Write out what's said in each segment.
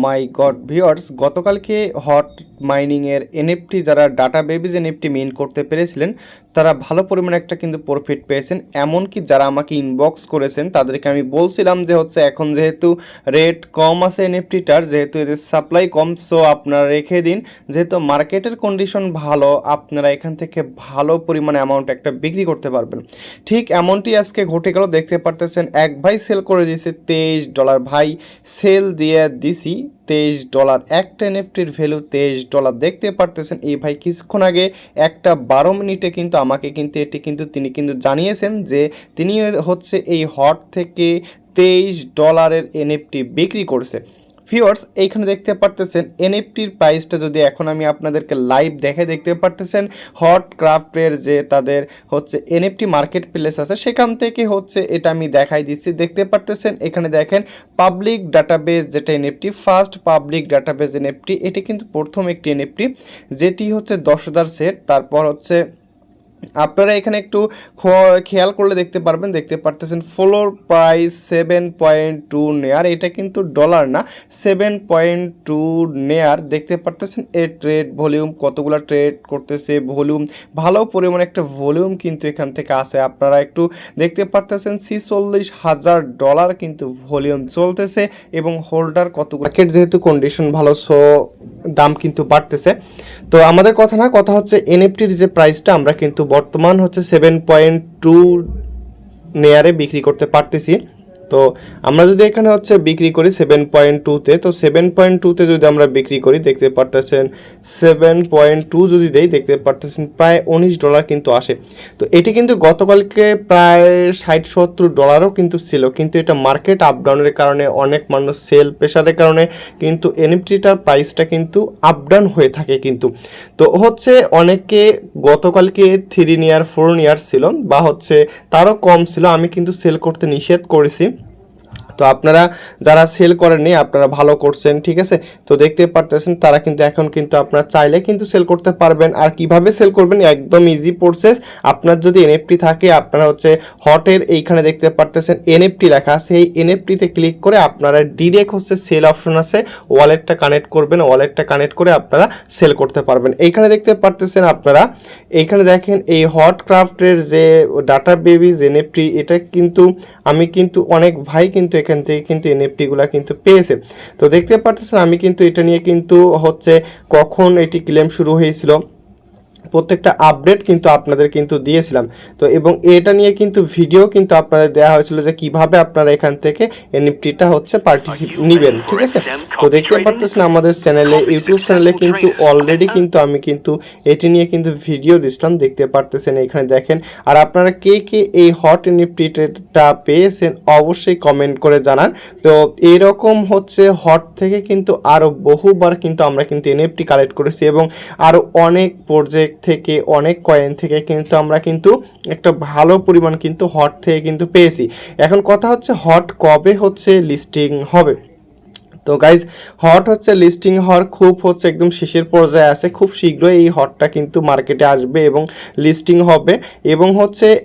মাই god viewers, গতকালকে hot মাইনিংয়ের NFT যারা data babies NFT mint করতে পেরেছিলেন তারা ভালো পরিমাণে একটা কিন্তু প্রফিট পেয়েছেন। এমনকি যারা আমাকে ইনবক্স করেছেন তাদেরকে আমি বলছিলাম যে এখন যেহেতু রেট কম আছে এনএফটিটার, যেহেতু এদের সাপ্লাই কম, সো আপনারা রেখে দিন, যেহেতু মার্কেটের কন্ডিশন ভালো আপনারা এখান থেকে ভালো পরিমাণে অ্যামাউন্ট একটা বিক্রি করতে পারবেন। ঠিক এমনটি আজকে ঘটে গেল। দেখতে পারতেছেন এক ভাই সেল করে দিয়েছে $23। ভাই সেল দিয়ে দিছি $23, একটা এনএফটির ভ্যালু $23। দেখতে পারতেছেন এই ভাই কিছুক্ষণ আগে একটা 12 মিনিটে কিন্তু আমাকে কিন্তু তিনি কিন্তু জানিয়েছেন যে তিনি এই হট থেকে $23 এনএফটি বিক্রি করছে। ভিউয়ার্স, এইখানে দেখতে পারতেছেন এনএফটির প্রাইসটা যদি এখন আমি আপনাদেরকে লাইভ দেখতে পারতেছেন হট ক্রাফটের যে তাদের এনএফটি মার্কেট প্লেস আছে সেখান থেকে এটা আমি দেখাই দিচ্ছি। দেখতে পারতেছেন এখানে দেখেন পাবলিক ডাটাবেস, যেটা NFT first public database NFT, এটি কিন্তু প্রথম একটি এনএফটি যেটি 10,000 সেট। তারপর আপনারা এখানে একটু খেয়াল করলে দেখতে পারতেছেন ফ্লোর প্রাইস 7.2 নেয়ার, এটা কিন্তু ডলার না, 7.2 নেয়ার। দেখতে পারতেছেন এর ট্রেড ভলিউম কতগুলো ট্রেড করতেছে, ভলিউম ভালো পরিমাণে একটা ভলিউম কিন্তু এখান থেকে আসে। আপনারা একটু দেখতে পারতেছেন $46,000 কিন্তু ভলিউম চলতেছে এবং হোল্ডার কতগুলো, মার্কেট যেহেতু কন্ডিশন ভালো সো দাম কিন্তু বাড়তেছে। তো আমাদের কথা হচ্ছে এনএফটির যে প্রাইসটা আমরা কিন্তু বর্তমান 7.2 নেয়ারে বিক্রি করতে পারতেছি। তো আমরা যদি এখানে বিক্রি করি 7.2-তে, তো 7.2-তে যদি আমরা বিক্রি করি দেখতে পারতেছেন 7.2 যদি দেই দেখতে পারতেছেন প্রায় $19 কিন্তু আসে। তো এটি কিন্তু গতকালকে প্রায় $60-70 কিন্তু ছিল, কিন্তু এটা মার্কেট আপডাউনের কারণে অনেক মানুষ সেল প্রেশারের কারণে কিন্তু এনএফটিটার প্রাইসটা কিন্তু আপডাউন হয়ে থাকে কিন্তু। তো অনেকে গতকালকে 3 নেয়ার 4 নেয়ার ছিল বা তারও কম ছিল, আমি কিন্তু সেল করতে নিষেধ করেছি। তো আপনারা যারা সেল করেননি আপনারা ভালো করছেন, ঠিক আছে। তো দেখতে পারতেছেন তারা কিন্তু এখন কিন্তু আপনারা চাইলে কিন্তু সেল করতে পারবেন। আর কিভাবে সেল করবেন একদম ইজি প্রসেস। আপনার যদি এনএফটি থাকে আপনারা হটের এইখানে দেখতে পারতেছেন এনএফটি লেখা আছে, এই এনএফটিতে ক্লিক করে আপনারা ডিরেক্ট সেল অপশন আছে, ওয়ালেটটা কানেক্ট করবেন, ওয়ালেটটা কানেক্ট করে আপনারা সেল করতে পারবেন। এইখানে দেখতে পারতেছেন আপনারা, এইখানে দেখেন এই হট ক্রাফটের যে ডাটা বেবিজ এনএফটি, এটা কিন্তু আমি কিন্তু অনেক ভাই কিন্তু এখান থেকে কিন্তু এনএফটিগুলো কিন্তু পেয়েছে। তো দেখতে পারতেছেন আমি কিন্তু এটা নিয়ে কিন্তু কখন এটি ক্লেম শুরু হয়েছিল প্রত্যেকটা আপডেট কিন্তু আপনাদের কিন্তু দিয়েছিলাম। তো এবং এটা নিয়ে কিন্তু ভিডিও কিন্তু আপনাদের দেওয়া হয়েছিল যে কিভাবে আপনারা এখান থেকে এনএফটিটা পার্টিসিপেট নেবেন, ঠিক আছে। তো দেখতে পাচ্ছেন আমাদের চ্যানেলে, ইউটিউব চ্যানেলে কিন্তু অলরেডি কিন্তু আমি কিন্তু এটি নিয়ে কিন্তু ভিডিও দিয়েছিলাম, দেখতে পারতেছেন এখানে দেখেন। আর আপনারা কে এই হট এনএফটিটা পেয়েছেন অবশ্যই কমেন্ট করে জানান। তো এরকম হট থেকে কিন্তু আরও বহুবার কিন্তু আমরা কিন্তু এনএফটি কালেক্ট করেছি এবং আরও অনেক প্রজেক্ট থেকে অনেক কয়েন থেকে কিন্তু আমরা কিন্তু একটা ভালো পরিমাণ কিন্তু হট থেকে কিন্তু পেয়েছি। এখন কথা হট কবে লিস্টিং হবে। তো গাইজ হট লিস্টিং হওয়ার খুব একদম শেষের পর্যায়ে আছে, খুব শীঘ্রই এই হটটা কিন্তু মার্কেটে আসবে এবং লিস্টিং হবে। এবং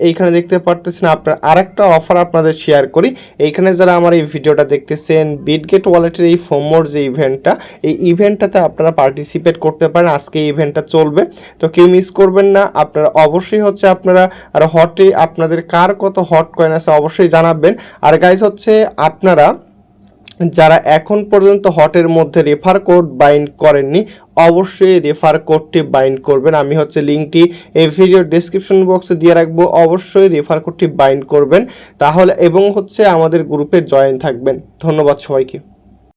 এইখানে দেখতে পারতেছেন আপনার আরেকটা অফার আপনাদের শেয়ার করি। এইখানে যারা আমার এই ভিডিওটা দেখতেছেন বিটগেট ওয়ালেটের এই ফোমোর যে ইভেন্টটা, এই ইভেন্টটাতে আপনারা পার্টিসিপেট করতে পারেন। আজকে এই ইভেন্টটা চলবে, তো কেউ মিস করবেন না। আপনারা অবশ্যই আপনারা আর হটে আপনাদের কার কত হট কয়েন আছে অবশ্যই জানাবেন। আর গাইজ আপনারা যারা এখন পর্যন্ত হটের মধ্যে রেফার কোড বাইন্ড করেননি অবশ্যই রেফার কোডটি বাইন্ড করবেন। আমি লিঙ্কটি এই ভিডিও ডেসক্রিপশন বক্সে দিয়ে রাখবো, অবশ্যই রেফার কোডটি বাইন্ড করবেন তাহলে, এবং আমাদের গ্রুপে জয়েন থাকবেন। ধন্যবাদ সবাইকে।